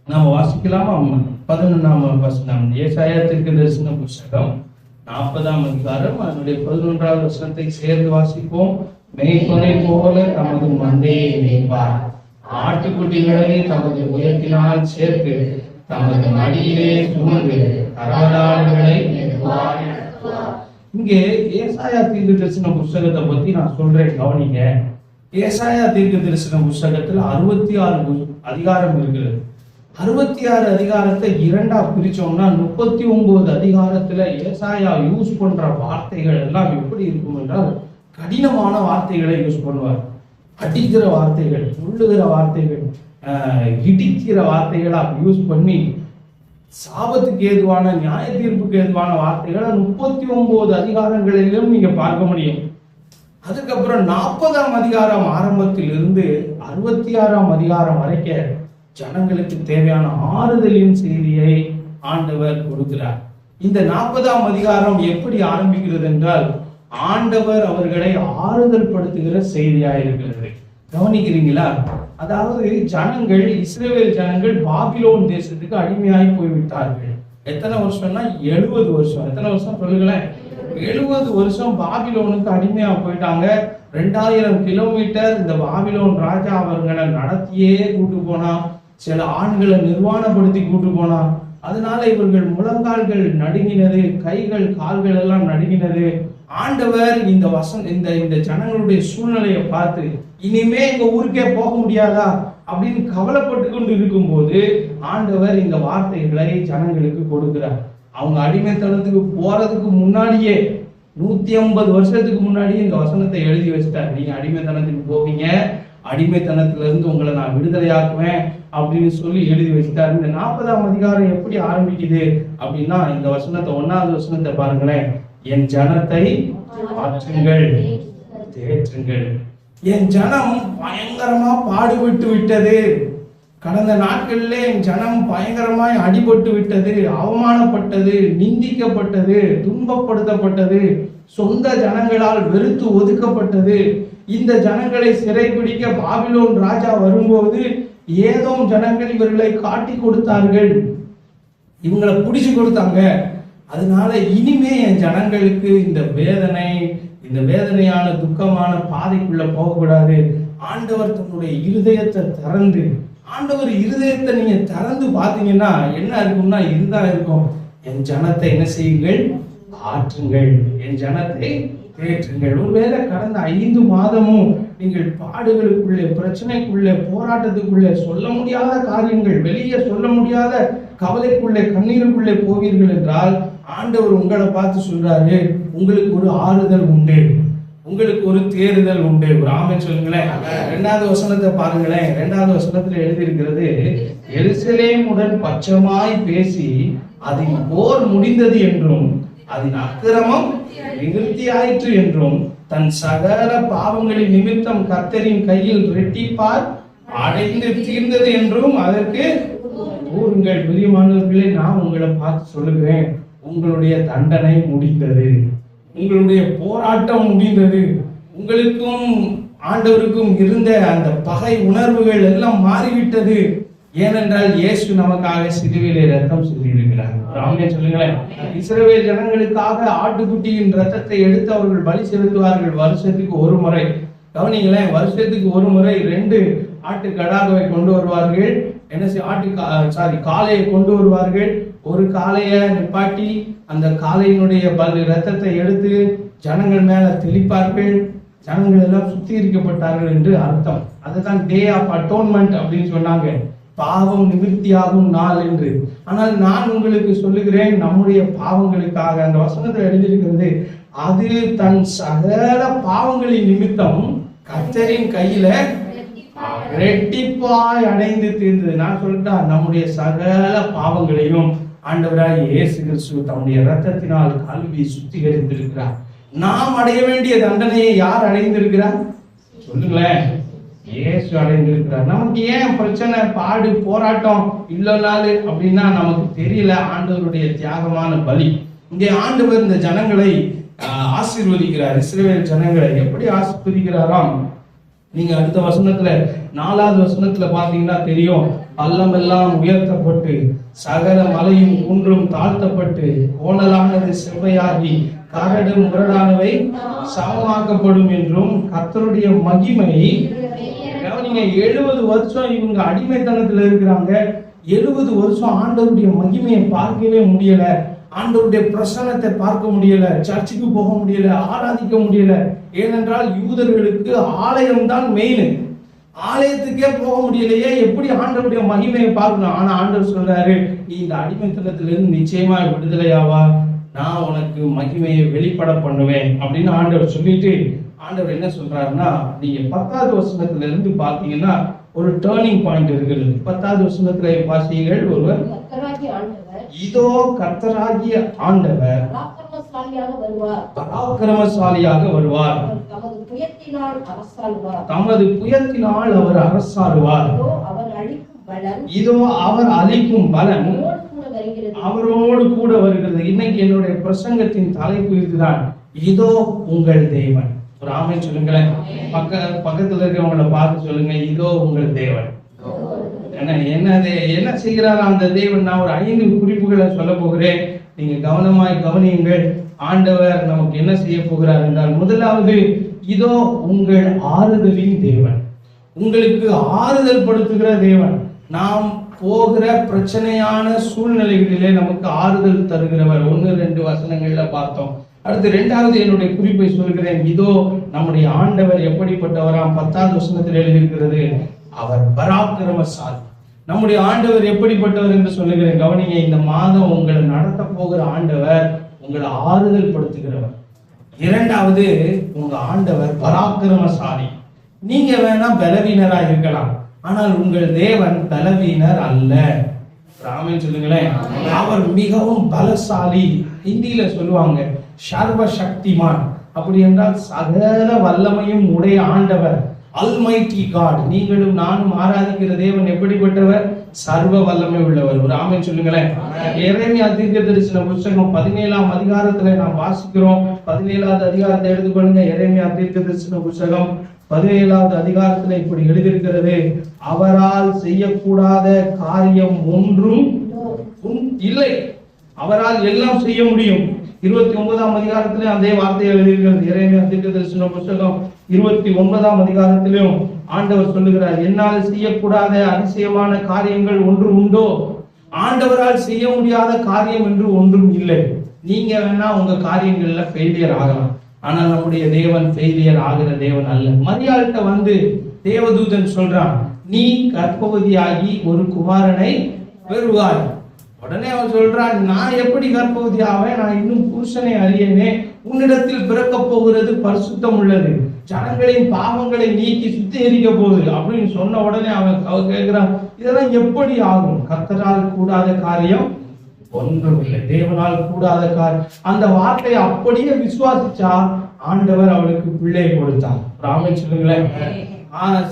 நாம வாசிக்கலாமா? 11ஆம் வசனம், ஏசாயா தீர்க்கதரிசன புத்தகம் 40ஆம் அதிகாரம் அதனுடைய 11வது வசனத்தை சேர்ந்து வாசிப்போம். மேய்ப்பனை போல தமது மந்தையை மேய்ப்பார், ஆட்டுக்குட்டிகளை தமது உயரத்தினால் சேர்த்து தமது மடியிலே சுமந்து கரவலாடுகளை மேய்ப்பார். இங்கே ஏசாயா தீர்க்க தரிசன புஸ்தகத்தை பத்தி நான் சொல்றேன், கவனிங்க. ஏசாயா தீர்க்க தரிசன புஸ்தகத்துல 66 அதிகாரம் இருக்கிறது. 66 அதிகாரத்தை இரண்டா பிரிச்சோம்னா 39 அதிகாரத்துல ஏசாயா யூஸ் பண்ற வார்த்தைகள் எல்லாம் எப்படி இருக்கும் என்றால், கடினமான வார்த்தைகளை யூஸ் பண்ணுவார். அடிக்கிற வார்த்தைகள், துள்ளுகிற வார்த்தைகள், இடிக்கிற வார்த்தைகளா யூஸ் பண்ணி சாபத்துக்கு ஏதுவான, நியாய தீர்ப்புக்கு ஏதுவான வார்த்தைகளை 39 அதிகாரங்களிலும் நீங்க பார்க்க முடியும். அதுக்கப்புறம் 40ஆம் அதிகாரம் ஆரம்பத்தில் இருந்து 66ஆம் அதிகாரம் வரைக்கும் ஜனங்களுக்கு தேவையான ஆறுதலின் செய்தியை ஆண்டவர் கொடுக்கிறார். இந்த 40ஆம் அதிகாரம் எப்படி ஆரம்பிக்கிறது என்றால், ஆண்டவர் அவர்களை ஆறுதல் படுத்துகிற செய்தியா இருக்கிறது. கவனிக்கிறீங்களா? அதாவது ஜனங்கள், இஸ்ரவேல் ஜனங்கள் பாபிலோன் தேசத்துக்கு அடிமையாய் போய்விட்டார்கள். எத்தனை வருஷம்னா 70 வருஷம். எத்தனை வருஷம் சொல்லுங்களேன்? 70 வருஷம் பாபிலோனுக்கு அடிமையா போயிட்டாங்க. 2000 கிலோமீட்டர் இந்த பாபிலோன் ராஜா அவர்களை நடத்தியே கூட்டு போனா, சில ஆண்களை நிர்வாணப்படுத்தி கூட்டு போனா. அதனால இவர்கள் முழங்கால்கள் நடுங்கினது, கைகள் கால்கள் எல்லாம் நடுங்கினது. ஆண்டவர் இந்த ஜனங்களுடைய சூழ்நிலையை பார்த்து, இனிமே எங்க ஊருக்கே போக முடியாதா அப்படின்னு கவலைப்பட்டு கொண்டு இருக்கும் போது ஆண்டவர் இந்த வார்த்தைகளை ஜனங்களுக்கு கொடுக்கிறார். அவங்க அடிமைத்தனத்துக்கு போறதுக்கு முன்னாடியே 150 வருஷத்துக்கு முன்னாடியே இந்த வசனத்தை எழுதி வச்சுட்டார். நீங்க அடிமைத்தனத்துக்கு போவீங்க, அடிமைத்தனத்துல இருந்து உங்களை நான் விடுதலையாக்குவேன் அப்படின்னு சொல்லி எழுதி வச்சுட்டார். இந்த 40ஆம் அதிகாரம் எப்படி ஆரம்பிக்குது அப்படின்னா, இந்த வசனத்தை 1வது வசனத்தை பாருங்களேன். என் ஜனத்தை ஆற்றுங்கள், தேற்றுங்கள். என் ஜனம் பயங்கரமா பாடுபட்டு விட்டது. கடந்த நாட்களிலே என் ஜனம் பயங்கரமாய் அடிபட்டு விட்டது, அவமானப்பட்டது, நிந்திக்கப்பட்டது, துன்பப்படுத்தப்பட்டது, சொந்த ஜனங்களால் வெறுத்து ஒதுக்கப்பட்டது. இந்த ஜனங்களை சிறைபிடிக்க பாபிலோன் ராஜா வரும்போது ஏதோம் ஜனங்கள் இவர்களை காட்டி கொடுத்தார்கள், இவங்களை பிடிச்சு கொடுத்தாங்க. அதனால இனிமே என் ஜனங்களுக்கு இந்த வேதனையான துக்கமான பாதைக்குள்ள போகக்கூடாது. ஆண்டவர் தன்னுடைய இருதயத்தை திறந்து, ஆண்டவர் இருதயத்தை நீங்க திறந்து பாத்தீங்கன்னா என்ன இருக்கும்னா, இதுதான் இருக்கும். என் ஜனத்தை என்ன செய்யுங்கள்? ஆற்றுங்கள், என் ஜனத்தை தேற்றுங்கள். ஒருவேளை கடந்த 5 மாதமும் நீங்கள் பாடுகளுக்குள்ளே, பிரச்சனைக்குள்ளே, போராட்டத்துக்குள்ளே, சொல்ல முடியாத காரியங்கள், வெளியே சொல்ல முடியாத கவலைக்குள்ளே, கண்ணீருக்குள்ளே போவீர்கள் என்றால், ஆண்டவர் உங்களை பார்த்து சொல்றாரு, உங்களுக்கு ஒரு ஆறுதல் உண்டு, உங்களுக்கு ஒரு தேறுதல் உண்டு. ஒரு ஆமென் சொல்லுங்களேன். 2வது வசனத்தை பாருங்களேன். 2வது வசனத்துல எழுதி இருக்கிறது, எருசலேமுடன் பட்சமாய் பேசி அதில் போர் முடிந்தது என்றும் அதன் அக்கிரமம் நிவர்த்தி ஆயிற்று என்றும் தன் சகல பாவங்களின் நிமித்தம் கர்த்தரின் கையில் ரெட்டிப்பார் அடைந்து தீர்ந்தது என்றும் அதற்கு கூறுங்கள். பிரியமானவர்களே, நான் உங்களை பார்த்து சொல்லுகிறேன், உங்களுடைய தண்டனை முடிந்தது, உங்களுடைய போராட்டம் முடிந்தது. உங்களுக்கும் ஆண்டவருக்கும் இருந்த அந்த பகை உணர்வுகள் எல்லாம் மாறிவிட்டது. ஏனென்றால் இயேசு நமக்காக சிலுவையிலே ரத்தம் சிந்தியிருக்கிறார். ஆமென் சொல்லுங்களேன். இஸ்ரவேல் ஜனங்களுக்காக ஆட்டுக்குட்டியின் ரத்தத்தை எடுத்து அவர்கள் பலி செலுத்துவார்கள் வருஷத்துக்கு ஒரு முறை. கவனிங்களேன், வருஷத்துக்கு ஒரு முறை 2 ஆட்டு கடாவை கொண்டு வருவார்கள். காளையை கொண்டு வருவார்கள். ஒரு காளையை நிப்பாட்டி அந்த காளையினுடைய ரத்தத்தை எடுத்து ஜனங்கள் மேல தெளிப்பார்கள். ஜனங்கள் எல்லாம் சுத்திகரிக்கப்பட்டார்கள் என்று அர்த்தம். அதுதான் டே ஆஃப் அட்டோன்மெண்ட் அப்படின்னு சொன்னாங்க, பாவம் நிவர்த்தியாகும் நாள் என்று. ஆனால் நான் உங்களுக்கு சொல்லுகிறேன், நம்முடைய பாவங்களுக்காக அந்த வசனத்தில் எழுதியிருக்கிறது, அது தன் சகல பாவங்களின் நிமித்தம் கர்த்தரின் கையில ரெட்டிப்பாய் அடைந்து தீர்ந்தது. நான் சொல்லிட்டா, நம்முடைய சகல பாவங்களையும் ஆண்டவராய் இயேசு கிறிஸ்து தம்முடைய இரத்தத்தினால் கழுவி சுத்திகரித்திருக்கிறார். நாம் அடைய வேண்டிய தண்டனையை யார் அடைந்திருக்கிறார் சொல்லுங்களேன்? இயேசு அடைந்திருக்கிறார். நமக்கு ஏன் பிரச்சனை, பாடு, போராட்டம் இவ்வளவு நாள் அப்படின்னா நமக்கு தெரியல. ஆண்டவருடைய தியாகமான பலி. இங்கே ஆண்டவர் இந்த ஜனங்களை ஆசீர்வதிக்கிறார். இஸ்ரவேல் ஜனங்களை எப்படி ஆசீர்வதிக்கிறாராம்? நீங்க அடுத்த வசனத்துல 4வது வசனத்துல பாத்தீங்கன்னா தெரியும். பள்ளமெல்லாம் உயர்த்தப்பட்டு சகல மலையும் குன்றும் தாழ்த்தப்பட்டு கோணலானது செவ்வையாகி கரடு முரடானவை சமமாக்கப்படும் என்றும் கர்த்தருடைய மகிமை. நீங்க 70 வருஷம் இவங்க அடிமைத்தனத்துல இருக்கிறாங்க. 70 வருஷம் ஆண்டவருடைய மகிமையை பார்க்கவே முடியல, ஆண்டவருடைய பிரசன்னத்தை பார்க்க முடியல, சர்ச்சுக்கு போக முடியல, ஆராதிக்க முடியல. ஏனென்றால் யூதர்களுக்கு ஆலயம் தான் மெயின். ஆலயத்துக்கே போக முடியலையே, எப்படி ஆண்டவருடைய மகிமையை பார்க்கணும்? ஆனா ஆண்டவர் சொல்றாரு, நீ இந்த அடிமைத்தனத்திலிருந்து நிச்சயமா விடுதலையாவா, நான் உனக்கு மகிமையை வெளிப்பட பண்ணுவேன் அப்படின்னு ஆண்டவர் சொல்லிட்டு, ஆண்டவர் என்ன சொல்றாருன்னா, நீங்க 10வது வசனத்துல இருந்து பாத்தீங்கன்னா ஒரு டர்னிங் பாயிண்ட் இருக்கிறது. 10வது வசனத்துல வாசிகள், ஒருவர் இதோ கர்த்தராகிய ஆண்டவர் பராக்கிரமசாலியாக வருவார், தமது புயத்தினால் அவர் அரசாளுவார், இதோ அவர் அளிக்கும் பலன் அவரோடு கூட வருகிறது. இன்னைக்கு என்னுடைய பிரசங்கத்தின் தலைப்பு இதுதான், இதோ உங்கள் தேவன். ஒரு ஆமென் சொல்லுங்களேன். பக்கத்துல இருக்கிறவங்களை பார்த்து சொல்லுங்க, இதோ உங்கள் தேவன். என்ன செய்கிறார் அந்த தேவன்? நான் ஒரு 5 குறிப்புகளை சொல்ல போகிறேன், நீங்க கவனமாய் கவனியுங்கள். ஆண்டவர் நமக்கு என்ன செய்ய போகிறார் என்றால், முதலாவது, இதோ உங்கள் ஆறுதலின் தேவன், உங்களுக்கு ஆறுதல் படுத்துகிற தேவன். நாம் போகிற பிரச்சனையான சூழ்நிலைகளிலே நமக்கு ஆறுதல் தருகிறவர். 1-2 வசனங்கள்ல பார்த்தோம். அடுத்து 2வது என்னுடைய குறிப்பை சொல்கிறேன். இதோ நம்முடைய ஆண்டவர் எப்படிப்பட்டவராம்? 10வது வசனத்தில் எழுதியிருக்கிறது, அவர் பராக்கிரமசாலி. நம்முடைய ஆண்டவர் எப்படிப்பட்டவர் என்று சொல்லுகிறேன். கவனிங்க, இந்த மாதம் உங்களை நடத்த போகிற ஆண்டவர் உங்களை ஆறுதல் படுத்துகிறவர். 2வது, உங்க ஆண்டவர் பராக்கிரமசாலி. நீங்க வேணா பலவீனரா இருக்கலாம், ஆனால் உங்கள் தேவன் பலவீனர் அல்ல. ஆமென் சொல்லுங்களேன். அவர் மிகவும் பலசாலி. ஹிந்தியில சொல்லுவாங்க சர்வ சக்திமான். அப்படி என்றால் சகல வல்லமையும் உடைய ஆண்டவர், அல்மைட்டி காட். நீங்களும் நானும் ஆராதிக்கிற தேவன் எப்படிப்பட்டவர்? சர்வ வல்லமை உள்ளவர். ஒரு ஆமென் சொல்லுங்களேன். எரேமியா தீர்க்கதரிசன புத்தகம் 17ஆம் அதிகாரத்துல நாம் வாசிக்கிறோம். 17வது அதிகாரத்தை எடுத்துக்கொள்ளுங்க. எரேமியா தீர்க்கதரிசன புத்தகம் 17வது அதிகாரத்துல இப்படி எழுதியிருக்கிறது, அவரால் செய்யக்கூடாத காரியம் ஒன்றும் இல்லை, அவரால் எல்லாம் செய்ய முடியும். 29ஆம் அதிகாரத்திலே அதே வார்த்தையை எழுதியிருக்கிறது. எரேமியா தீர்க்கதரிசன புத்தகம் 29ஆம் அதிகாரத்திலும் ஆண்டவர் சொல்லுகிறார், என்னால் செய்யக்கூடாத அதிசயமான காரியங்கள் ஒன்று உண்டோ? ஆண்டவரால் செய்ய முடியாத காரியம் என்று ஒன்றும் இல்லை. நீங்க வேணா உங்க காரியங்கள்ல ஃபெயிலியர் ஆகலாம், ஆனால் நம்முடைய தேவன் ஃபெயிலியர் ஆகிற தேவன் அல்ல. மரியாள்கிட்ட வந்து தேவதூதன் சொல்றான், நீ கர்ப்பவதியாகி ஒரு குமாரனை பெறுவாய். உடனே அவன் சொல்றான், நான் எப்படி கர்ப்பவதி ஆவேன்? நான் இன்னும் புருஷனை அறியனே. உன்னிடத்தில் பிறக்க போகிறது பரிசுத்தம் உள்ளது, ஜனங்களின் பாவங்களை நீக்கி சுத்திகரிக்க போகுது அப்படின்னு சொன்ன உடனே அவன் கேட்கிறான், இதெல்லாம் எப்படி ஆகும்? கர்த்தரால் கூடாத காரியம் ஒன்றும் இல்லை, தேவனால் கூடாத காரியம். அந்த வார்த்தையை அப்படியே விசுவாசிச்சா ஆண்டவர் அவளுக்கு பிள்ளை கொடுத்தார். ஆமென் சொல்லுங்களேன்.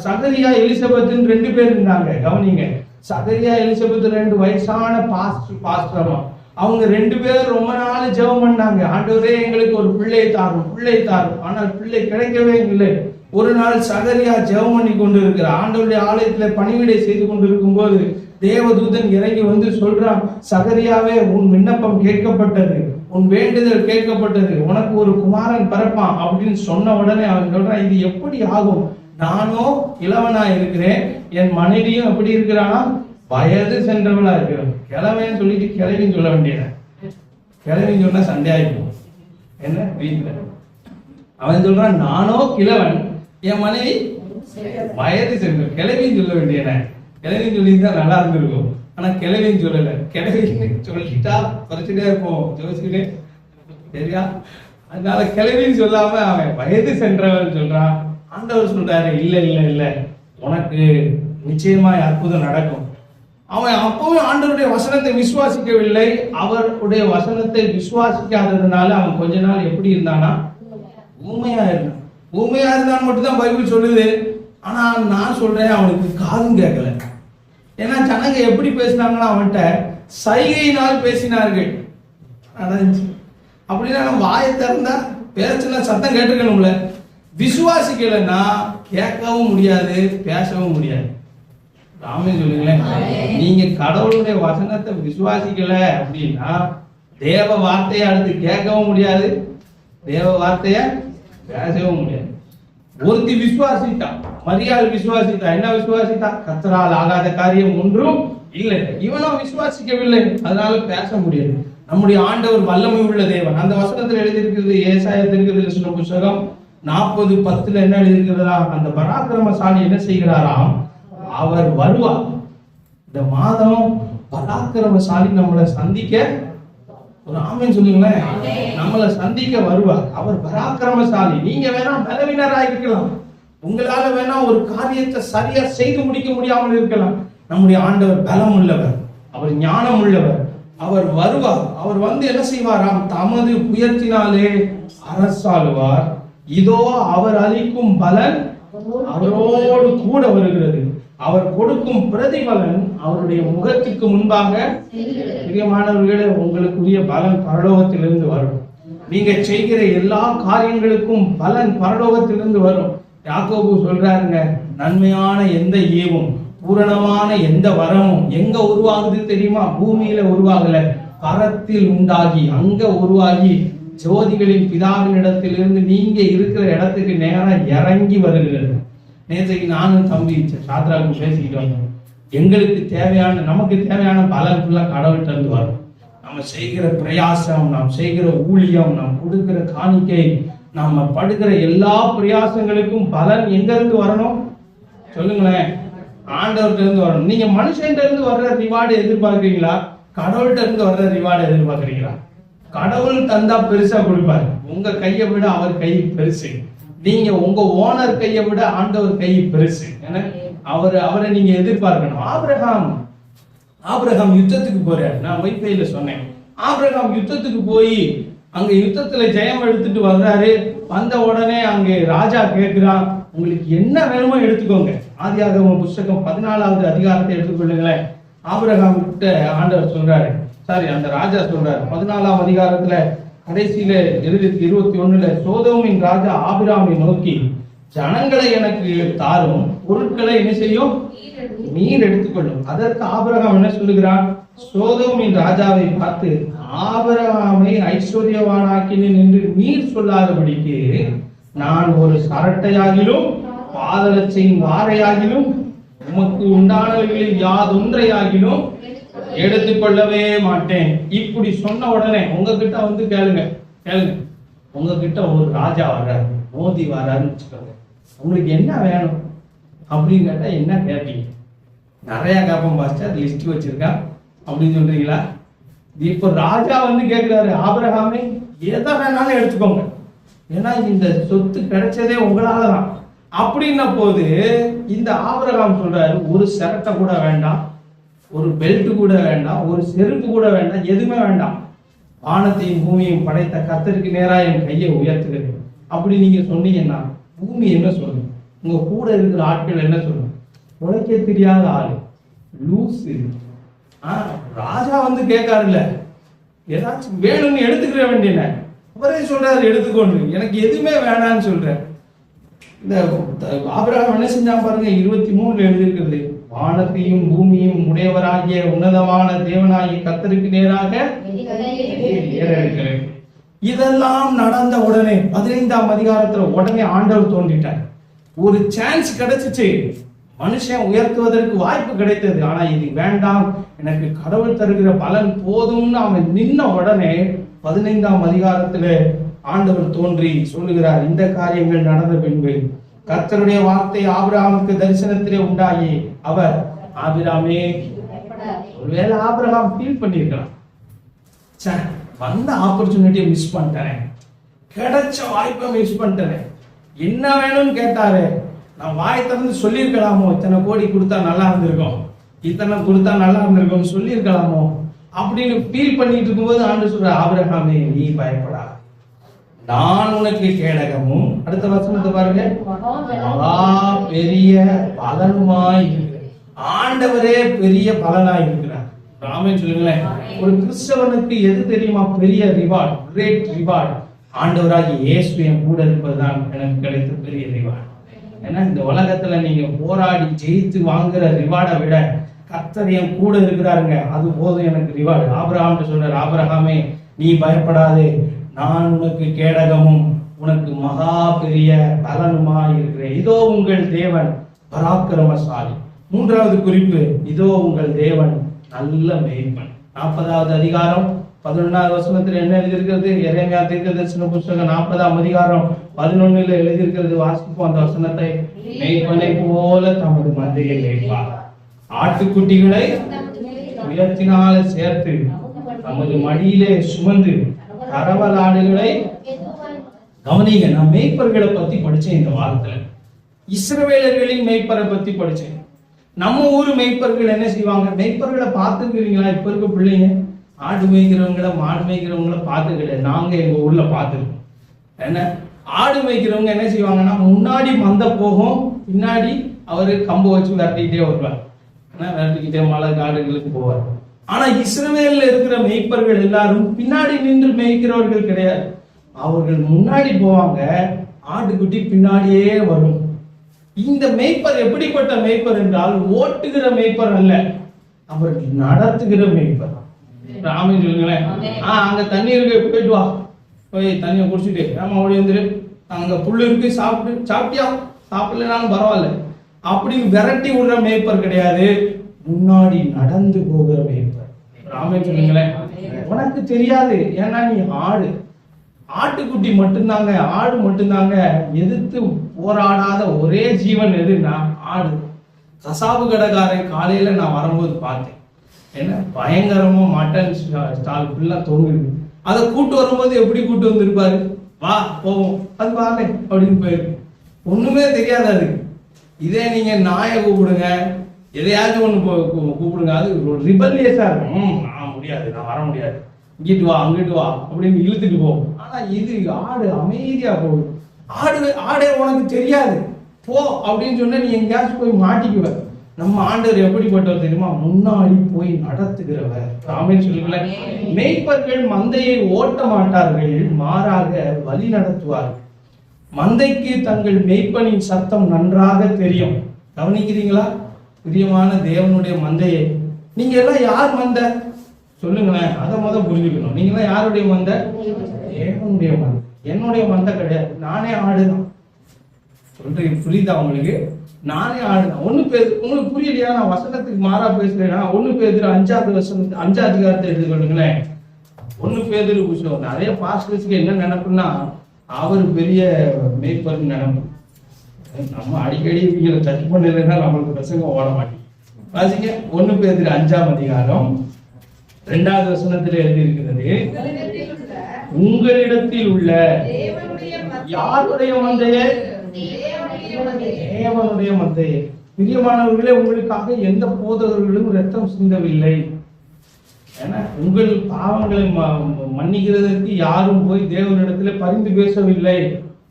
சகரியா எலிசபெத்னு 2 பேர் இருந்தாங்க. கவனிங்க, சகரியா எலிசபெத் 2 வயசான பாஸ்டர். அவங்க 2 பேரும் ரொம்ப நாள் ஜெபம் பண்ணாங்க, ஆண்டவரே எங்களுக்கு ஒரு பிள்ளை தாரும், பிள்ளை தாரும். ஆனால் பிள்ளை கிடைக்கவே இல்லை. ஒரு நாள் சகரியா ஜெபம் பண்ணி கொண்டு இருக்கிறார். ஆண்டவருடைய ஆலயத்துல பணிவிடை செய்து கொண்டிருக்கும் போது தேவதூதன் இறங்கி வந்து சொல்றான், சகரியாவே, உன் விண்ணப்பம் கேட்கப்பட்டது, உன் வேண்டுதல் கேட்கப்பட்டது, உனக்கு ஒரு குமாரன் பிறப்பான் அப்படின்னு சொன்ன உடனே அவன் சொல்றான், இது எப்படி ஆகும்? நானோ இளவனா இருக்கிறேன், என் மனைவியும் எப்படி இருக்கிறானா? வயது சென்றவளா இருக்கிறான். கிழவன் சொல்லிட்டு கிழவின்னு சொல்ல வேண்டியது. கிழவின்னு சொன்னா சண்டை ஆயிடும். என்ன வீட்டுல அவன் சொல்றான், நானோ கிழவன், என் மனைவி வயது சென்ற. கிழவின்னு சொல்ல வேண்டியன. கிழவின்னு சொல்லியிருந்தா நல்லா இருந்திருக்கும். ஆனா கிழவின்னு சொல்லல. கிழவின்னு சொல்லிட்டா குறைச்சிட்டே இருப்போம், ஜோசிக்கிட்டே, சரியா? அதனால கிழவின்னு சொல்லாம அவன் வயது சென்றவன் சொல்றான். ஆண்டவர் சொல்றாரு, இல்ல இல்ல இல்ல, உனக்கு நிச்சயமா அற்புதம் நடக்கும். அவன் அப்பவும் ஆண்டவருடைய வசனத்தை விசுவாசிக்கவில்லை. அவருடைய வசனத்தை விசுவாசிக்காததுனால அவன் கொஞ்ச நாள் எப்படி இருந்தானா? ஊமையா இருந்தான். ஊமையா இருந்தான்னு மட்டும் தான் பைபிள் சொல்லுது. ஆனா நான் சொல்றேன், அவனுக்கு காதும் கேட்கல. ஏன்னா ஜனங்க எப்படி பேசினாங்கன்னா அவன்கிட்ட சைகையினால் பேசினார்கள். அப்படின்னா நம்ம வாயை திறந்தா பேசுனா சத்தம் கேட்டுக்கணும்ல. விசுவாசிக்கலைன்னா கேட்கவும் முடியாது, பேசவும் முடியாது. ஆமென் சொல்லுங்களேன். நீங்க கடவுளுடைய வசனத்தை விசுவாசிக்கல அப்படின்னா தேவ வார்த்தையை அடுத்து கேட்கவும் முடியாது, தேவ வார்த்தைய பேசவும் முடியாது. ஒருத்தி விசுவாசித்தா, மரியாதை விசுவாசித்தா. என்ன விசுவாசித்தா? கர்த்தரால் ஆகாத காரியம் ஒன்றும் இல்லை. இவனும் விசுவாசிக்கவில்லை, அதனால பேச முடியாது. நம்முடைய ஆண்டவர் வல்லமை உள்ள தேவன். அந்த வசனத்தில் எழுதியிருக்கிறது, ஏசாயா தீர்க்கதரிசன புத்தகம் 40:10 என்ன எழுதியிருக்கிறதா? அந்த பராக்கிரமசாலி என்ன செய்கிறாராம்? அவர் வருவார். இந்த மாதம் பராக்கிரமசாலி நம்மளை சந்திக்க, ஒரு ஆமென் சொல்லுங்களேன், நம்மளை சந்திக்க வருவார். அவர் பராக்கிரமசாலி. நீங்க வேணா பலவீனராக இருக்கலாம், உங்களால வேணா ஒரு காரியத்தை சரியா செய்து முடிக்க முடியாமல் இருக்கலாம். நம்முடைய ஆண்டவர் பலம் உள்ளவர், அவர் ஞானம் உள்ளவர். அவர் வருவார். அவர் வந்து என்ன செய்வாராம்? தமது புயத்தினாலே அரசாளுவார். இதோ அவர் அளிக்கும் பலன் அவரோடு கூட வருகிறது. அவர் கொடுக்கும் பிரதிபலன் அவருடைய முகத்துக்கு முன்பாக. பிரியமானவர்களே, உங்களுக்குரிய பலன் பரலோகத்திலிருந்து வரும். நீங்க செய்கிற எல்லா காரியங்களுக்கும் பலன் பரலோகத்திலிருந்து வரும். யாக்கோபு சொல்றாருங்க, நன்மையான எந்த ஈவும் பூரணமான எந்த வரமும் எங்க உருவாகுது தெரியுமா? பூமியில உருவாகல, பரத்தில் உண்டாகி அங்க உருவாகி ஜோதிகளின் பிதாவின் இடத்திலிருந்து நீங்க இருக்கிற இடத்துக்கு நேரம் இறங்கி வருகிறது. நேற்றைக்கு நானும் தம்பி சாத்ராவுக்கு பேசிக்கிட்டு வந்தோம். எங்களுக்கு தேவையான, நமக்கு தேவையான பலன் ஃபுல்லா கடவுள்கிட்ட இருந்து வரும். நம்ம செய்கிற பிரயாசம், நாம் செய்கிற ஊழியம், நாம் கொடுக்கிற காணிக்கை, நாம படுகிற எல்லா பிரயாசங்களுக்கும் பலன் எங்க இருந்து வரணும் சொல்லுங்களேன்? ஆண்டவர்கிட்ட இருந்து வரணும். நீங்க மனுஷன்கிட்ட இருந்து வர்ற ரிவார்டு எதிர்பார்க்கிறீங்களா? கடவுள்கிட்ட இருந்து வர்ற ரிவார்டு எதிர்பார்க்கிறீங்களா? கடவுள் தந்தா பெருசா கொடுப்பாரு. உங்க கையை விட அவர் கை பெருசு. நீங்க உங்க ஓனர் கையை விட ஆண்டவர் கை பெருசு. அவரை நீங்க எதிர்பார்க்கணும். ஆபிரகாம் யுத்தத்துக்கு போறாரு. நான் வைஃபைல சொன்னேன். ஆபிரகாம் யுத்தத்துக்கு போய் அங்க யுத்தத்துல ஜெயம் எடுத்துட்டு வர்றாரு. வந்த உடனே அங்கே ராஜா கேட்கிறான், உங்களுக்கு என்ன வேணுமோ எடுத்துக்கோங்க. ஆதியாகமம் புத்தகம் 14வது அதிகாரத்தை எடுத்துக்கொள்ளுங்களேன். ஆபிரகாம் கிட்ட ஆண்டவர் சொல்றாரு, அந்த ராஜா சொல்றாரு 14ஆம் அதிகாரத்துல கடைசியில 21 சோதோமின் ராஜா ஆபிராமை நோக்கி, ஜனங்களை எனக்கு தாரும், பொருட்களை என்ன செய்யும்? நீர் எடுத்துக்கொள்ளும். அதற்கு ஆபிரகாம் என்ன சொல்லுகிறான்? சோதோமின் ராஜாவை பார்த்து, ஆபிரகாமை ஐஸ்வர்யவானாக்கினேன் என்று நீர் சொல்லாதபடிக்கு நான் ஒரு சரட்டையாகிலும் பாதலச்சையின் வாரையாகிலும் உமக்கு உண்டானவர்களில் யாதொன்றையாகிலும் எடுத்துக்கொள்ளவே மாட்டேன். இப்படி சொன்ன உடனே உங்ககிட்ட வந்து கேளுங்க, உங்ககிட்ட ஒரு ராஜா வர்றாரு, மோதி வர்றாருன்னு வச்சுக்கோங்க. உங்களுக்கு என்ன வேணும் அப்படின்னு கேட்டா என்ன கேட்பீங்க? நிறைய கேட்போம் பாஸ்டர், லிஸ்ட் வச்சிருக்கா அப்படின்னு சொல்றீங்களா? இப்ப ராஜா வந்து கேட்கிறாரு, ஆபிரகாமே எதை வேணாலும் எடுத்துக்கோங்க, ஏன்னா இந்த சொத்து கிடைச்சதே உங்களாலதான் அப்படின்ன போது இந்த ஆபிரகாம் சொல்றாரு, ஒரு சரட்டை கூட வேண்டாம், ஒரு பெல்ட் கூட வேண்டாம், ஒரு செருப்பு கூட வேண்டாம், எதுவுமே வேண்டாம். வானத்தையும் பூமியையும் படைத்த கர்த்தருக்கு நேரா என் கையை உயர்த்துகிறது அப்படி நீங்க சொன்னீங்கன்னா பூமி என்ன சொல்லும்? உங்க கூட இருக்கிற ஆட்கள் என்ன சொல்லும்? உழைக்க தெரியாத ஆளு, லூசு. ராஜா வந்து கேட்காருல்ல, ஏதாச்சும் வேணும்னு எடுத்துக்கிற வேண்டிய அவரே சொல்றாரு எடுத்துக்கொண்டு, எனக்கு எதுவுமே வேணான்னு சொல்றேன். இந்த ஆபிரகாம் என்ன செஞ்சான் பாருங்க, 23 எழுதியிருக்கிறது, வானத்தையும் பூமியும் உடையவராகிய உன்னதமான தேவனாகிய கர்த்தருக்கு நேராக ஏறெடுக்கிறேன். இதெல்லாம் நடந்த உடனே 15ஆம் அதிகாரத்துல உடனே ஆண்டவர் தோன்றிட்டார். ஒரு சான்ஸ் கிடைச்சிச்சு, மனுஷன் உயர்த்துவதற்கு வாய்ப்பு கிடைத்தது. ஆனா இது வேண்டாம், எனக்கு கடவுள் தருகிற பலன் போதும்னு அவன் நின்ன உடனே 15ஆம் அதிகாரத்துல ஆண்டவர் தோன்றி சொல்லுகிறார், இந்த காரியங்கள் நடந்த பின்பு கர்த்தருடைய வார்த்தை ஆபிரகாமுக்கு தரிசனத்திலே உண்டாகி அவர், ஆபிரகாமே, ஒருவேளை ஆபிரகாம் ஃபீல் பண்ணிருக்கலாம், வந்த ஆப்பர்ச்சுனிட்டியை மிஸ் பண்ணிட்டேன், கிடைச்ச வாய்ப்பை மிஸ் பண்ணிட்டேன், என்ன வேணும்னு கேட்டாரு, நான் வாய் திறந்து சொல்லியிருக்கலாமோ, இத்தனை கோடி கொடுத்தா நல்லா இருந்திருக்கும், இத்தனை கொடுத்தா நல்லா இருந்திருக்கும் சொல்லியிருக்கலாமோ அப்படின்னு ஃபீல் பண்ணிட்டு இருக்கும்போது ஆண்டு சொல்ற, ஆபிரகாமே நீ பயப்படா, நான் உனக்கு கேடகமும், அடுத்த வசனத்தை பாருங்க, மகா பெரிய பலனுமாய் இருக்கிறேன். ஆண்டவரே பெரிய பலனாய் இருக்கிறார். ராமன் சொல்லுங்களேன், ஒரு கிறிஸ்தவனுக்கு எது தெரியுமா பெரிய ரிவார்ட், கிரேட் ரிவார்ட்? ஆண்டவராகிய இயேசு என் கூட இருப்பதுதான் எனக்கு கிடைத்த பெரிய ரிவார்ட். ஏன்னா இந்த உலகத்துல நீங்க போராடி ஜெயித்து வாங்குற ரிவார்டை விட கர்த்தர் என் கூட இருக்கிறாருங்க, அது போதும் எனக்கு ரிவார்டு. ஆபிரகாம் சொல்றாரு, ஆபிரகாமே நீ பயப்படாதே, நான் உனக்கு கேடகமும் உனக்கு மகா பெரிய பலனுமா இருக்கிறேன். இதோ உங்கள் தேவன் பராக்கிரமசாலி. மூன்றாவது குறிப்பு, இதோ உங்கள் தேவன் நல்ல மேய்ப்பன். 40வது அதிகாரம் 11வது வசனத்தில் என்ன எழுதியிருக்கிறது? எரேமியா தீர்க்கதரிசன புத்தகம் 40ஆம் அதிகாரம் 11ல் எழுதியிருக்கிறது. வாசிப்போம் அந்த வசனத்தை. மேய்ப்பனை போல தமது மந்தையை மேய்ப்பார், ஆட்டுக்குட்டிகளை உயர்த்தினால சேர்த்து தமது மடியிலே சுமந்து கரவல் ஆடுகளை. கவனிங்க, நான் மேய்ப்பர்களை பத்தி படிச்சேன் இந்த வாரத்துல. இஸ்ரவேலர்களின் மேய்ப்பரை பத்தி படிச்சேன். நம்ம ஊர் மேய்ப்பர்கள் என்ன செய்வாங்க? மேய்ப்பர்களை பார்த்துக்கிறீங்களா? இப்ப இருக்க பிள்ளைங்க ஆடு மேய்க்கிறவங்கள மாடு மேய்க்கிறவங்கள பார்த்து கிடையாது. நாங்க எங்க ஊர்ல பார்த்துருக்கோம். என்ன ஆடு மேய்க்கிறவங்க என்ன செய்வாங்கன்னா, முன்னாடி மந்த போகும், பின்னாடி அவரு கம்பு வச்சு விரட்டிக்கிட்டே வருவார், விரட்டிக்கிட்டே மலை காடுகளுக்கு போவார். ஆனா இஸ்ரவேல்ல இருக்கிற மேய்ப்பர்கள் எல்லாரும் பின்னாடி நின்று மேய்க்கிறவர்கள் கிடையாது. அவர்கள் முன்னாடி போவாங்க, ஆட்டுக்குட்டி பின்னாடியே வரும். இந்த மேய்ப்பர் எப்படிப்பட்ட மேய்ப்பர் என்றால், ஓட்டுகிற மேய்ப்பர் அல்ல, அவர் நடத்துகிற மேய்ப்பர். ராமன் சொல்லுங்களேன், அங்க தண்ணி இருக்கு, போயிட்டு வா, போய் தண்ணியை குடிச்சிட்டு ஆமா ஓடி வந்துரு, அங்க புல்லு இருக்கு, சாப்பிட்டியா, சாப்பிடலனாலும் பரவாயில்ல அப்படின்னு விரட்டி விடுற மேய்ப்பர் கிடையாது, முன்னாடி நடந்து போகிற மேய்ப்பர். ராமன் சொல்லுங்களேன், உனக்கு தெரியாது, ஏன்னா நீ ஆட்டுக்குட்டி மட்டும்தாங்க, ஆடு மட்டும்தாங்க எதிர்த்து போராடாத ஒரே ஜீவன் எதுன்னா ஆடு. கசாப்பு கடைக்காரன் காலையில நான் வரும்போது பார்த்தேன், என்ன பயங்கரமா மட்டன் ஸ்டால் ஃபுல்லா தொங்குது. அதை கூட்டு வரும்போது எப்படி கூட்டு வந்திருப்பாரு, வா போவோம், அது வாங்க அப்படின்னு போயிருக்கு, ஒண்ணுமே தெரியாது அதுக்கு. இதே நீங்க நாயை கூப்பிடுங்க, எதையாச்சும் ஒண்ணு கூப்பிடுங்க, அது ரிபல்லியஸா இருக்கும். நான் முடியாது, நான் வர முடியாது, இங்கிட்டு வா அங்கிட்டு வா அப்படின்னு இழுத்துட்டு போகும். ஆனா இது ஆடு அமைதியா போகுது. ஆடே உனக்கு தெரியாது, போ அப்படின்னு சொன்னா நீ எங்கேயாச்சும் போய் மாட்டிக்குவ. நம்ம ஆண்டவர் எப்படிப்பட்டவர் தெரியுமா? முன்னாடி போய் நடத்துகிறவர். ஆமென் சொல்லுங்களேன். மேய்ப்பர்கள் மந்தையை ஓட்ட மாட்டார்கள், மாறாக வழி நடத்துவார்கள். மந்தைக்கு தங்கள் மேய்ப்பனின் சத்தம் நன்றாக தெரியும். கவனிக்கிறீங்களா? பிரியமான தேவனுடைய மந்தையை. நீங்க எல்லாம் யார் மந்தை சொல்லுங்களேன், அதை புரிஞ்சுக்கணும். நீங்க எல்லாம் யாருடைய மந்தை? தேவனுடைய மந்தை. என்னுடைய மந்தை கிடையாது, நானே ஆடுதான். சொல்றீங்க, புரியுதா உங்களுக்கு? நானே ஆடுதான். உங்களுக்கு புரியலையா? நான் வசனத்துக்கு மாறா பேசுறேன்னா 1 பேதுரு 5வது வசனம் 5வது அதிகாரத்தை எடுத்துக்கொள்ளுங்களேன். 1 பேதுரு புத்தகம். நிறைய பாஸ்டர்ஸ்க்கு என்ன நினைப்புன்னா, அவர் பெரிய மேய்ப்பர் நினைப்பு. நம்ம அடிக்கடி இவங்களை டச் பண்ணலைன்னா நம்மளுக்கு பசங்க ஓட மாட்டேன். வாசிங்க 1 பேதுரு 5ஆம் அதிகாரம் 2வது வசனத்தில் எழுதியிருக்கிறது, உங்களிடத்தில் உள்ள யாருடைய மந்தையே? தேவனுடைய மந்தையே. பிரியமானவர்களே, உங்களுக்காக எந்த போதகர்களும் ரத்தம் சிந்தவில்லை. ஏன்னா உங்கள் பாவங்களை மன்னிக்கிறதற்கு யாரும் போய் தேவனிடத்தில் பரிந்து பேசவில்லை.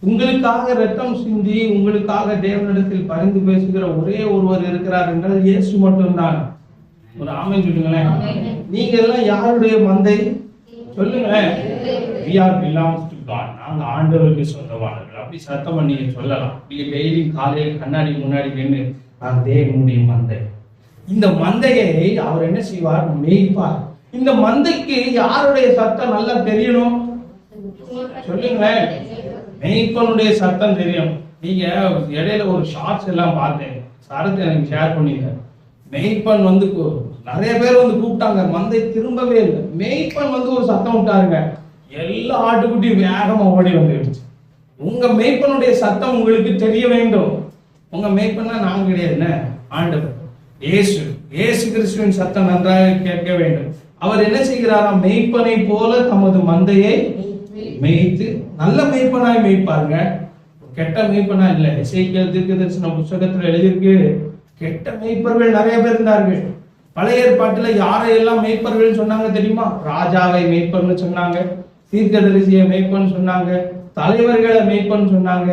உங்களுக்காக ரத்தம் சிந்தி உங்களுக்காக தேவனிடத்தில் பரிந்து பேசுகிற ஒரே ஒருவர் இருக்கிறார் என்றால் இயேசு மட்டும்தான். ஒரு ஆமென் சொல்லுங்களேன். நீங்க எல்லாம் யாருடைய மந்தை சொல்லுங்களேன்? We are belongs to God. நாங்க ஆண்டவருக்கு சொந்தமானவர்கள். அப்படி சத்தம் பண்ணி சொல்லலாம். நீங்க டெய்லி காலையில் கண்ணாடி முன்னாடி நின்று நான் தேவனுடைய மந்தை. இந்த மந்தையை அவர் என்ன செய்வார்? மேய்ப்பார். இந்த மந்தைக்கு யாருடைய சத்தம் நல்லா தெரியணும் சொல்லுங்களேன்? மேய்ப்பனுடைய சத்தம் தெரியும். நீங்க இடையில ஒரு ஷார்ட்ஸ் எல்லாம் பார்த்தேன், சரத்து எனக்கு ஷேர் பண்ணிருக்கேன். மேய்ப்பன் வந்து நிறைய பேர் வந்து கூப்பிட்டாங்க, மந்தை திரும்பவே இல்லை. மேய்ப்பன் வந்து ஒரு சத்தம் விட்டாருங்க, எல்லா ஆட்டுக்குட்டியும் வேகமா ஓடி வந்துடுச்சு. உங்க மேய்ப்பனுடைய சத்தம் உங்களுக்கு தெரிய வேண்டும். உங்க மேய்ப்பன்னா நாங்க கிடையாது, ஆண்டவர் இயேசு கிறிஸ்துவின் சத்தம் நன்றாக கேட்க வேண்டும். அவர் என்ன செய்கிறாராம்? மேய்ப்பனை போல தமது மந்தையை மேய்த்து, நல்ல மேய்ப்பனாய் மேய்ப்பாருங்க, கெட்ட மேய்ப்பனா இல்ல. எசேக்கியேல் தீர்க்கதரிசன புத்தகத்தில் எழுதியிருக்கு, கெட்ட மேய்ப்பர்கள் நிறைய பேர் இருந்தார்கள். பழைய ஏற்பாட்டுல யாரையெல்லாம் மேய்ப்பர்கள் சொன்னாங்க தெரியுமா? ராஜாவை மேய்ப்பர்னு சொன்னாங்க, தீர்க்கதரிசியை மேய்ப்பன்னு சொன்னாங்க, தலைவர்களை மேய்ப்பன்னு சொன்னாங்க,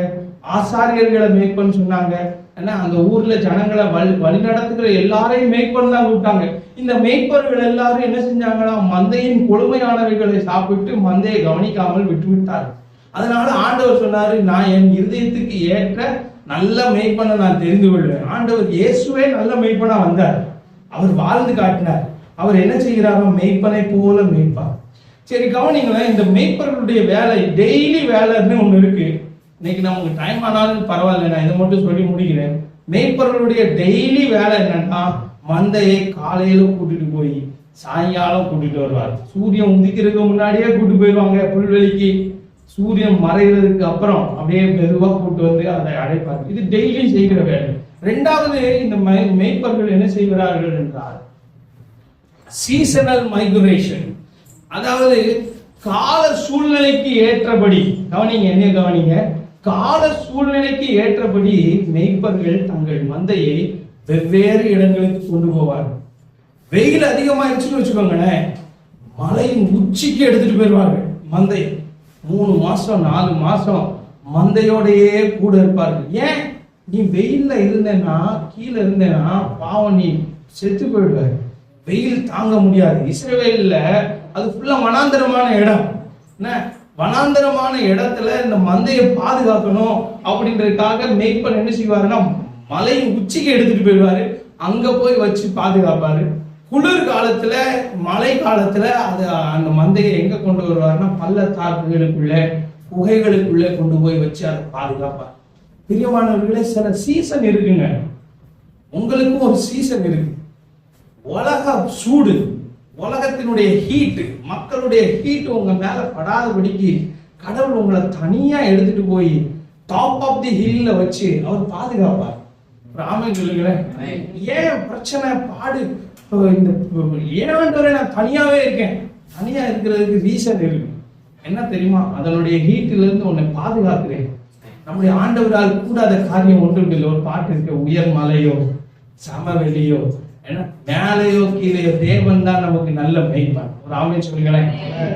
ஆசாரியர்களை மேய்ப்பன்னு சொன்னாங்க. ஏன்னா அந்த ஊர்ல ஜனங்களை வழி நடத்துகிற எல்லாரையும் மேய்ப்பன் தான் கூப்பிட்டாங்க. இந்த மேய்ப்பர்கள் எல்லாரும் என்ன செஞ்சாங்கன்னா, மந்தையின் கொழுமையானவைகளை சாப்பிட்டு மந்தையை கவனிக்காமல் விட்டு விட்டார்கள். அதனால ஆண்டவர் சொன்னாரு, நான் என் இருதயத்துக்கு ஏற்ற நல்ல மெய்ப்பனை நான் தெரிந்து கொள்வேன். ஆண்டவர் இயேசுவே நல்ல மெய்ப்பனா வந்தார். அவர் வாழ்ந்து காட்டினார். அவர் என்ன செய்கிறாரோ மெய்ப்பனை போல மெய்ப்பார். சரி கவனிங்களேன், இந்த மெய்ப்பர்களுடைய வேலை, டெய்லி வேலைன்னு ஒண்ணு இருக்கு. இன்னைக்கு நமக்கு டைம் ஆனாலும் பரவாயில்ல, நான் இதை மட்டும் சொல்லி முடிக்கிறேன். மெய்ப்பர்களுடைய டெய்லி வேலை என்னன்னா, மந்தையை காலையில கூட்டிட்டு போய் சாயங்காலம் கூட்டிட்டு வருவார். சூரியன் உதிக்கிறதுக்கு முன்னாடியே கூட்டு போயிடுவாங்க புல்வெளிக்கு. சூரியன் மறைகிறதுக்கு அப்புறம் அப்படியே மெதுவா கூட்டு வந்து அதை அடைப்பார். இது டெய்லி செய்கிற வேலை. ரெண்டாவது, இந்த மெய்ப்பர்கள் என்ன செய்கிறார்கள் என்றால் சீசனல் மைக்ரேஷன், அதாவது கால சூழ்நிலைக்கு ஏற்றபடி, கவனிங்க என்ன கவனிங்க, கால சூழ்நிலைக்கு ஏற்றபடி மெய்ப்பர்கள் தங்கள் மந்தையை வெவ்வேறு இடங்களுக்கு கொண்டு போவார்கள். வெயில் அதிகமாயிருச்சுன்னு வச்சுக்கோங்களேன், மலையின் உச்சிக்கு எடுத்துட்டு போயிடுவார்கள் மந்தை. 3 மாசம் 4 மாசம் மந்தையோடையே கூட இருப்பார்கள். ஏன்? நீ வெயில்ல இருந்தேன்னா, கீழே இருந்தேன்னா பாவம் நீ செத்து போயிடுவ. வெயில் தாங்க முடியாது. இஸ்ரவேல்ல அது ஃபுல்லா வனாந்தரமான இடம். என்ன, வனாந்தரமான இடத்துல இந்த மந்தையை பாதுகாக்கணும் அப்படின்றதுக்காக மெய்ப்பன் என்ன செய்வாருன்னா, மலையின் உச்சிக்கு எடுத்துட்டு போயிடுவாரு. அங்க போய் வச்சு பாதுகாப்பாரு. குளிர் காலத்துல, மழை காலத்துல அது அந்த மந்தையை எங்க கொண்டு வருவாருன்னா, பள்ளத்தாக்குகளுக்குள்ள, குகைகளுக்குள்ள கொண்டு போய் வச்சு அதை பாதுகாப்பார். பிரியமானவர்களே, சில சீசன் இருக்குங்க. உங்களுக்கும் ஒரு சீசன் இருக்கு. உலக சூடு, உலகத்தினுடைய ஹீட், மக்களுடைய ஹீட் உங்க மேல படாதபடிக்கு கடவுள் உங்களை தனியா எடுத்துட்டு போய் டாப் ஆஃப் தி ஹில்ல வச்சு அவர் பாதுகாப்பார். ராமன் சொல்லுங்களேன், ஏன் பிரச்சனை பாடு, இந்த ஏனாண்டவரை நான் தனியாவே இருக்கேன். தனியா இருக்கிறதுக்கு ரீசன் இருக்கு. என்ன தெரியுமா? அதனுடைய ஹீட்ல இருந்து உன்னை பாதுகாக்கிறேன். நம்முடைய ஆண்டவரால் கூடாத காரியம் ஒன்றும் இல்லை. ஒரு பாட்டு இருக்கு, உயர் மலையோ சமவெளியோ, ஏன்னா மேலையோ கீழையோ, தேவன் தான் நமக்கு நல்ல மெய்ப்பன். ஒரு ஆமென் சொல்லுங்களேன்.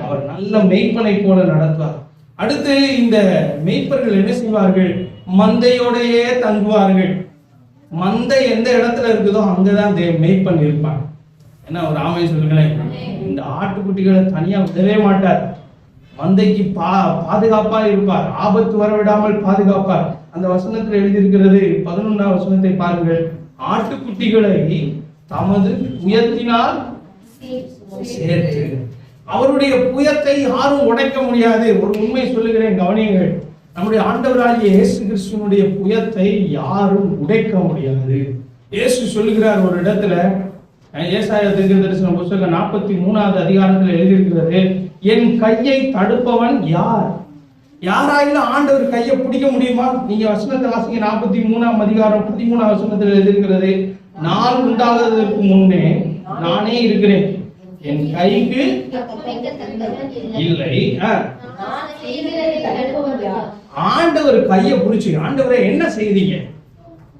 அவர் நல்ல மெய்ப்பனை போல நடத்துவார். அடுத்து இந்த மெய்ப்பர்கள் என்ன செய்வார்கள்? மந்தையோடையே தங்குவார்கள். மந்தை எந்த இடத்துல இருக்குதோ அங்கதான் மெய்ப்பன் இருப்பான். என்ன, ஒரு ஆமென் சொல்லுங்களேன். இந்த ஆட்டுக்குட்டிகளை தனியா விடவே மாட்டார். மந்தைக்கு பாதுகாப்பா இருப்பார். ஆபத்து வரவிடாமல் பாதுகாப்பார். அந்த வசனத்தில் எழுதியிருக்கிறது, 11ஆம் வசனத்தை பாருங்கள். ஆட்டுக்குட்டிகளை தமது புயத்தினால் சேர்த்து, அவருடைய புயத்தை யாரும் உடைக்க முடியாது. ஒரு உண்மை சொல்லுகிறேன், கவனியுங்கள். நம்முடைய ஆண்டவராகிய இயேசு கிறிஸ்துவினுடைய புயத்தை யாரும் உடைக்க முடியாது. இயேசு சொல்லுகிறார் ஒரு இடத்துல, ஏசாயா தீர்க்கதரிசன புத்தகம் 43ஆவது அதிகாரத்தில் எழுதியிருக்கிறது, என் கையை தடுப்பவன் யார்? யாராயிலும் ஆண்டவர் கையை பிடிக்க முடியுமா? நீங்க வசனத்தை வாசிங்க. 43ஆம் அதிகாரம் 13ஆம் வசனத்தில் எழுதியிருக்கிறது, நான் உண்டாகிறதுக்கு முன்னே நானே இருக்கிறேன், என் கைக்கு இல்லை. ஆண்டவர் கையை பிடிச்சி, ஆண்டவரை என்ன செய்தீங்க,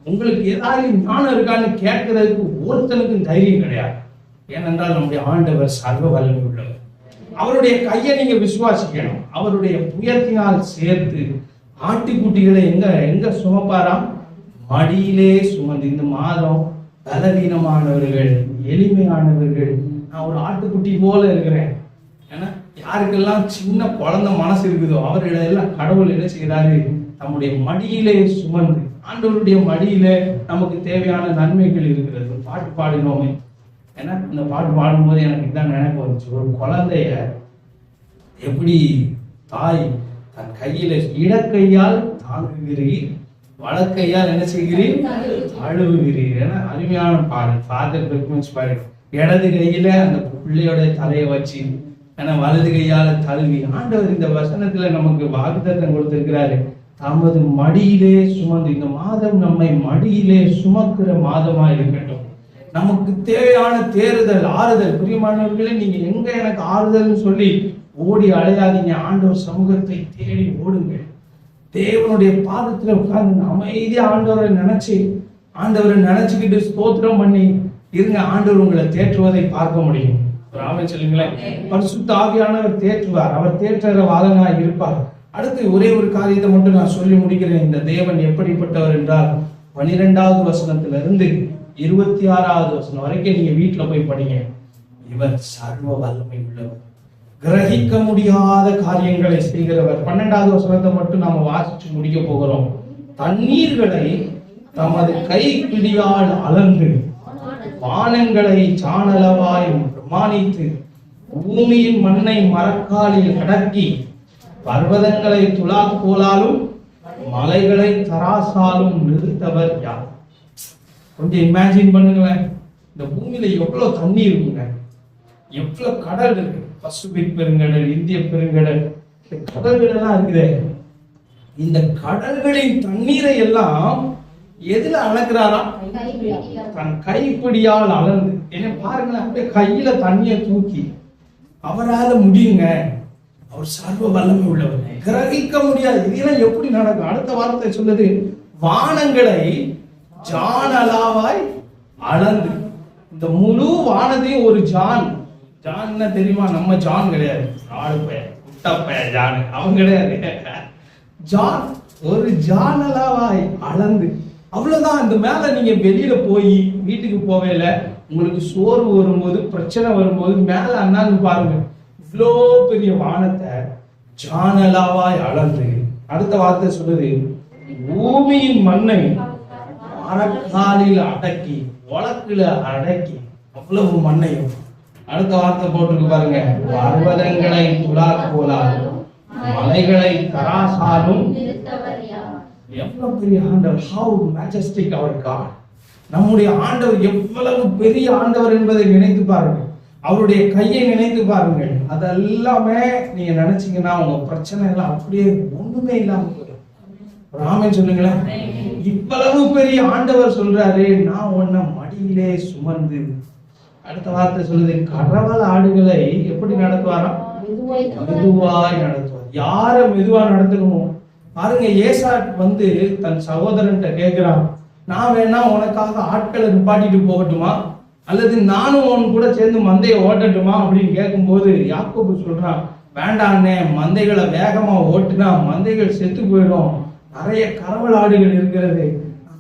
உங்களுக்கு ஏதாவது ஞானம் இருக்கான்னு கேட்கறதுக்கு ஒருத்தனுக்கும் தைரியம் கிடையாது. ஏனென்றால் நம்முடைய ஆண்டவர் சர்வ வல்லமை உள்ளவர். அவருடைய கையை நீங்க விசுவாசிக்கணும். அவருடைய புயத்தினால் சேர்த்து ஆட்டுக்குட்டிகளை எங்க சுமப்பாராம்? மடியிலே சுமந்து. இந்த மாதம் பலவீனமானவர்கள், எளிமையானவர்கள், நான் ஒரு ஆட்டுக்குட்டி போல இருக்கிறேன். ஏன்னா யாருக்கெல்லாம் சின்ன குழந்தை மனசு இருக்குதோ அவர்களெல்லாம் கடவுள் என்ன செய்யறாரு? நம்முடைய மடியிலே சுமந்து, ஆண்டவருடைய மடியில நமக்கு தேவையான நன்மைகள் இருக்கிறது. பாட்டு பாடினோமே, ஏன்னா இந்த பாட்டு பாடும்போது எனக்கு இதான் நினைப்பு வந்துச்சு. ஒரு குழந்தைய எப்படி தாய் தன் கையில இடக்கையால் தாங்குகிறீர், வலக்கையால் என்ன செய்கிறீர்? அழுவுகிறீர். ஏன்னா அருமையான பாடல், ஃபாதர் பெர்க்மன்ஸ் பாடல். இடது கையில அந்த பிள்ளையோட தலையை வச்சு, ஏன்னா வலது கையால தழுவி. ஆண்டவர் இந்த வசனத்துல நமக்கு வாக்குத்தத்தம் கொடுத்திருக்கிறாரு, தமது மடியிலே சுமந்து. இந்த மாதம் நம்மை மடியிலே சுமக்கிற மாதமா இருக்கட்டும். நமக்கு தேவையான தேறுதல், ஆறுதல். பிரியமானவர்களே, நீங்க எங்க எனக்கு ஆறுதல்னு சொல்லி ஓடி அலையாதீங்க. ஆண்டவர் சமூகத்தை தேடி ஓடுங்கள். தேவனுடைய பாதத்துல உட்கார்ந்து அமைதியா ஆண்டவரை நினைச்சுக்கிட்டு ஸ்தோத்திரம் பண்ணி இருங்க. ஆண்டவர் உங்களை தேற்றுவதை பார்க்க முடியும். ஆமென் சொல்லுங்களேன். பரிசுத்த ஆவியானவர் தேற்றுவார். அவர் தேற்ற வாதனாய் இருப்பார். அடுத்து ஒரே ஒரு காரியத்தை மட்டும் நான் சொல்லி முடிக்கிறேன். இந்த தேவன் எப்படிப்பட்டவர் என்றால், 12ஆவது வசனத்திலிருந்து 26ஆவது வசனம் வரைக்கும் நீங்க வீட்டுல போய் படிங்க. இவர் சர்வ வல்லமை உள்ளவர், கிரகிக்க முடியாத காரியங்களை செய்கிறவர். 12ஆவது வசனத்தை மட்டும் நாம வாசிச்சு முடிக்க போகிறோம். தண்ணீர்களை தமது கைப்பிடியால் அளந்து வானங்களை சாணளவாய் பிரமாணித்து பூமியின் மண்ணை மரக்காலில் அடக்கி பர்வதங்களை துலாக்கோலாலும் மலைகளை தராசாலும் நிறுத்தவர் யார்? கொஞ்சம் இமேஜின் பண்ணுங்களேன். இந்த பூமியில எவ்வளவு தண்ணி இருக்குங்க, எவ்வளவு கடல் இருக்கு. பசிபிக் பெருங்கடல், இந்திய பெருங்கடல், கடல்கள் எல்லாம் இருக்குதே. இந்த கடல்களின் தண்ணீரை எல்லாம் எதுல அளக்குறாரா? தன் கைப்பிடியால் அளந்து. என்ன பாருங்களேன், அப்படியே கையில தண்ணியை தூக்கி. அவரால் முடியுங்க, அவர் சர்வ வல்லமை உள்ளவர், கிரகிக்க முடியாது. இதெல்லாம் எப்படி நடக்கும்? அடுத்த வார்த்தை சொல்லுது, வானங்களை ஜானலாவாய் அளந்து. இந்த முழு வானத்தையும் ஒரு ஜான். ஜான் தெரியுமா? நம்ம ஜான் கிடையாது, ஆடு பெயர், குட்டப்பெயர் ஜான், அவன் கிடையாது. ஜான் ஒரு ஜானலாவாய் அளந்து. அவ்வளவுதான். இந்த மேல நீங்க வெளியில போய் வீட்டுக்கு போவேல, உங்களுக்கு சோறு வரும்போது, பிரச்சனை வரும்போது மேல அண்ணாந்து பாருங்க, இவ்வளோ பெரிய வானத்தை ஜானலாவாய் அளந்து. அடுத்த வார்த்தை சொல்லுது, பூமியின் மண்ணை மரக்காலில் அடக்கி, வழக்குல அடக்கி, அவ்வளவு மண்ணையும். அடுத்த வார்த்தை போட்டுருக்கு பாருங்க, பர்வதங்களை துலாக்கோலாலும் மலைகளை தராசாலும். எவ்வளவு பெரிய ஆண்டவர்! ஹவ் மேஜஸ்டிக் அவர் காட்! நம்முடைய ஆண்டவர் எவ்வளவு பெரிய ஆண்டவர் என்பதை நினைத்து பாருங்கள். அவருடைய கையை நினைத்து பாருங்கள். அதெல்லாமே நீங்க நினைச்சீங்கன்னா உங்க பிரச்சனை எல்லாம் அப்படியே ஒண்ணுமே இல்லாம போயிடும். ராமே சொல்லுங்களேன். இவ்வளவு பெரிய ஆண்டவர் சொல்றாரு, நான் உன்னை மடியிலே சுமந்து. அடுத்த வார்த்தை சொல்லுது, கரவல் ஆடுகளை எப்படி நடத்துவாராம்? மெதுவாய் நடத்துவார். யார மெதுவா நடத்தணும் பாருங்க. ஏசாட் தன் சகோதரன்ட்ட கேட்கிறான், நான் வேணா உனக்காக ஆட்களை நிப்பாட்டிட்டு போகட்டுமா, அல்லது நானும் உன் கூட சேர்ந்து மந்தையை ஓட்டட்டுமா அப்படின்னு கேட்கும்போது யாக்கோபு சொல்றான், வேண்டாண்ணே, மந்தைகளை வேகமா ஓட்டுனா மந்தைகள் செத்து போயிடும், நிறைய கரவல் ஆடுகள் இருக்கிறது,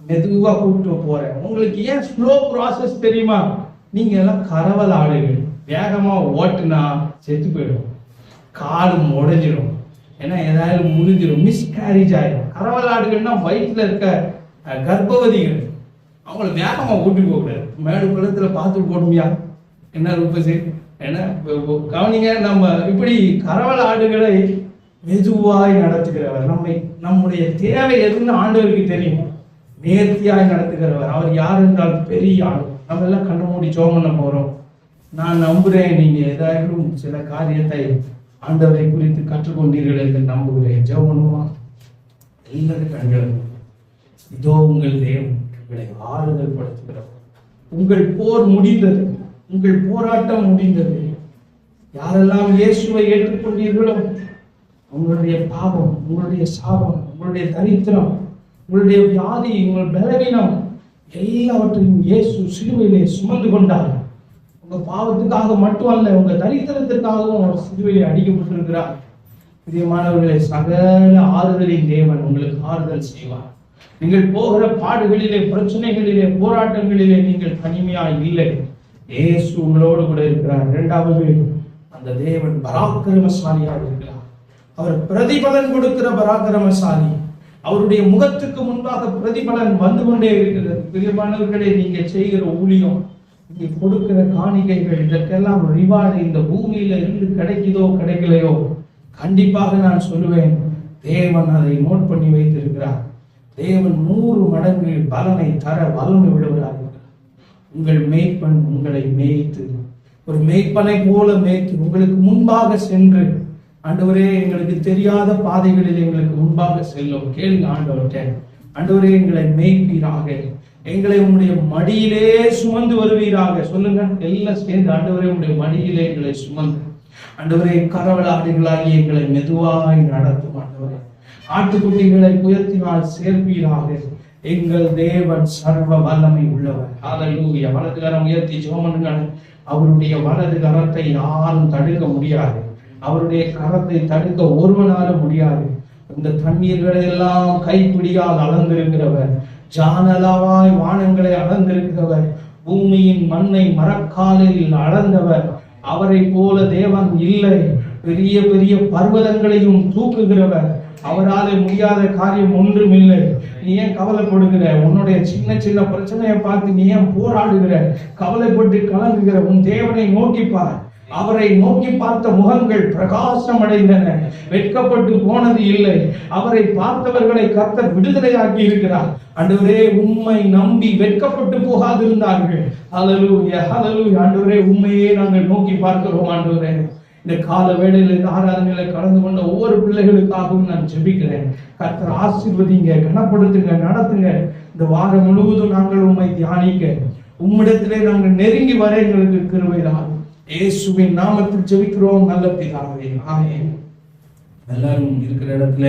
மெதுவா கூப்பிட்டு போறேன். உங்களுக்கு ஏன் ஸ்லோ ப்ராசஸ் தெரியுமா? நீங்க எல்லாம் கரவல் ஆடுகள், வேகமா ஓட்டுனா செத்து போயிடும், காடு உடைஞ்சிடும், ஏன்னா ஏதாவது முறிஞ்சிடும், மிஸ்கேரேஜ் ஆயிடும். கரவல் ஆடுகள்னா வயிற்றுல இருக்க கர்ப்பவதிகள், அவங்கள வேகமா ஓட்டி போக கூடாது. மேடு குளத்துல பார்த்து போடுமையா என்ன ரூபசி என்ன கவனிங்க. நம்ம இப்படி கரவல் ஆடுகளை மெதுவாய் நடத்துகிறவர், நம்முடைய தேவை எதுன்னு ஆண்டவருக்கு தெரியும், நேர்த்தியாய் நடத்துகிறவர். அவர் யார் என்றால் பெரிய ஆள். நம்ம எல்லாம் கண்ணு மூடி ஜெபம் பண்ண போறோம். நான் நம்புறேன் நீங்க ஏதாயும் சில காரியத்தை ஆண்டவரை குறித்து கற்றுக்கொண்டீர்கள் என்று நம்புகிறேன். ஜெபம் பண்ணுவோம். எல்லாரும் கண்களும். இதோ உங்கள் தேவன் உங்களை ஆறுதல் படுத்துகிறவர். உங்கள் போர் முடிந்தது, உங்கள் போராட்டம் முடிந்தது. யாரெல்லாம் இயேசுவை ஏற்றுக்கொண்டீர்களோ உங்களுடைய பாவம், உங்களுடைய சாபம், உங்களுடைய தரித்திரம், உங்களுடைய வியாதி, உங்கள் பலவீனம் எல்லாவற்றையும் இயேசு சிலுவையிலே சுமந்து கொண்டார். உங்க பாவத்துக்காக மட்டுமல்ல, உங்க தரித்திரத்திற்காகவும் அவர் சிலுவையிலே அடிக்கப்பட்டிருக்கிறார். பிரியமானவர்களே, சகல ஆறுதலின் தேவன் உங்களுக்கு ஆறுதல் செய்வார். நீங்கள் போகிற பாடுகளிலே, பிரச்சனைகளிலே, போராட்டங்களிலே நீங்கள் தனிமையாய் இல்லை. இயேசு உங்களோடு கூட இருக்கிறார். இரண்டாவது, அந்த தேவன் பராக்கிரமசாலியாக இருக்கிறார். அவர் பிரதிபலன் கொடுக்கிற பராக்கிரமசாலி. அவருடைய முகத்துக்கு முன்பாக பிரதிபலன் வந்து கொண்டே இருக்கிறது. பிரியமானவர்களே, நீங்க செய்கிற ஊழியம், நீங்க கொடுக்கிற காணிக்கைகள், இதற்கெல்லாம் ரிவார்டு இந்த பூமியில இருந்து கிடைக்குதோ கிடைக்கலையோ, கண்டிப்பாக நான் சொல்லுவேன், தேவன் அதை நோட் பண்ணி வைத்திருக்கிறார். தேவன் 100 மடங்கு பலனை தர வல்லமை உள்ளவராக இருக்கிறார். உங்கள் மேய்ப்பன் உங்களை மேய்த்து, ஒரு மேய்ப்பனை போல மேய்த்து உங்களுக்கு முன்பாக சென்று, ஆண்டவரே எங்களுக்கு தெரியாத பாதைகளில் எங்களுக்கு முன்பாக செல்லும். கேளுங்க ஆண்டவர்கிட்ட, ஆண்டவரே எங்களை மேய்ப்பீராக, எங்களை உங்களுடைய மடியிலே சுமந்து வருவீராக. சொல்லுங்க எல்லாம் சேர்ந்து, ஆண்டவரே உங்களுடைய மடியிலே எங்களை சுமந்து, ஆண்டவரே கரவல் ஆடுகளாகி எங்களை மெதுவாய் நடத்தும். ஆண்டவரே ஆட்டுக்குட்டிகளை புயத்தினால் சேர்ப்பீராக. எங்கள் தேவன் சர்வ வல்லமை உள்ளவர். ஹல்லேலூயா. வலது கரம் உயர்த்தி ஜெபம் பண்ணுங்க. அவருடைய வலது கரத்தை யாரும் தடுக்க முடியாது. அவருடைய கரத்தை தடுக்க ஒருவனாலும் முடியாது. இந்த தண்ணீர்களை எல்லாம் கைப்பிடியால் அளந்திருக்கிறவர், ஜானலாவாய் வானங்களை அளந்திருக்கிறவர், பூமியின் மண்ணை மரக்காலில் அளந்தவர். அவரை போல தேவன் இல்லை. பெரிய பெரிய பர்வதங்களையும் தூக்குகிறவர், அவராலே முடியாத காரியம் ஒன்றும் இல்லை. நீ ஏன் கவலைப்படுகிற? உன்னுடைய சின்ன சின்ன பிரச்சனையை பார்த்து நீ ஏன் போராடுகிற? கவலைப்பட்டு கலங்குகிற? உன் தேவனை நோக்கிப்பார். அவரை நோக்கி பார்த்த முகங்கள் பிரகாசம் அடைந்தன, வெட்கப்பட்டு போனது இல்லை. அவரை பார்த்தவர்களை கர்த்தர் விடுதலையாக்கி இருக்கிறார். ஆண்டவரே, உம்மை நம்பி வெட்கப்பட்டு போகாதிருந்தார்கள். ஹல்லேலூயா, ஹல்லேலூயா. ஆண்டவரே, உம்மையே நாங்கள் நோக்கி பார்க்கிறோம். ஆண்டவரே, இந்த கால வேளையில் இந்த ஆராதனையில கலந்து கொண்ட ஒவ்வொரு பிள்ளைகளுக்காகவும் நான் ஜெபிக்கிறேன். கர்த்தர் ஆசீர்வதிங்க, கனப்படுத்துங்க, நடத்துங்க. இந்த வாரம் முழுவதும் நாங்கள் உம்மை தியானிக்க, உம்மிடத்திலே நாங்கள் நெருங்கி வர எங்களுக்கு கிருபை தாரும். இயேசுவின் நாமத்தில் ஜெபிக்கிறோம் நல்ல பிதாவே, ஆமென். எல்லாரும் இருக்கிற இடத்துல